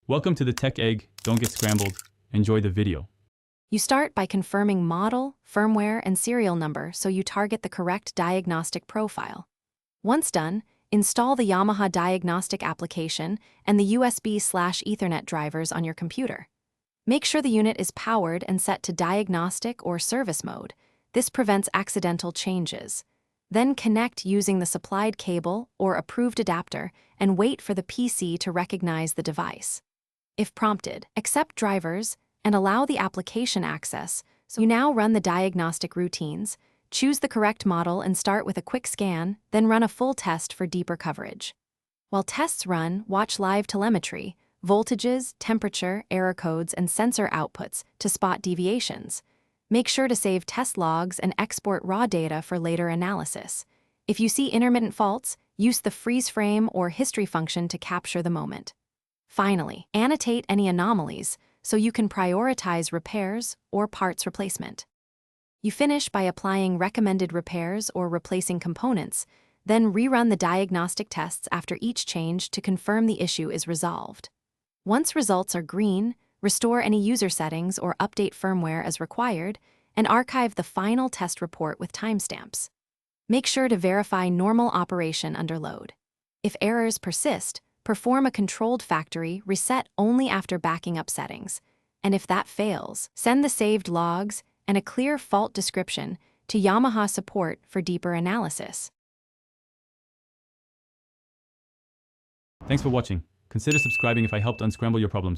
Welcome to the Tech Egg. Don't get scrambled. Enjoy the video. You start by confirming model, firmware, and serial number so you target the correct diagnostic profile. Once done, install the Yamaha Diagnostic application and the USB/Ethernet drivers on your computer. Make sure the unit is powered and set to diagnostic or service mode. This prevents accidental changes. Then connect using the supplied cable or approved adapter and wait for the PC to recognize the device. If prompted, accept drivers and allow the application access. So you now run the diagnostic routines, choose the correct model and start with a quick scan, then run a full test for deeper coverage. While tests run, watch live telemetry, voltages, temperature, error codes, and sensor outputs to spot deviations. Make sure to save test logs and export raw data for later analysis. If you see intermittent faults, use the freeze frame or history function to capture the moment. Finally, annotate any anomalies so you can prioritize repairs or parts replacement. You finish by applying recommended repairs or replacing components, then rerun the diagnostic tests after each change to confirm the issue is resolved. Once results are green, restore any user settings or update firmware as required, and archive the final test report with timestamps. Make sure to verify normal operation under load. If errors persist, perform a controlled factory reset only after backing up settings, and if that fails, send the saved logs and a clear fault description to Yamaha support for deeper analysis. Thanks for watching. Consider subscribing if I helped unscramble your problems.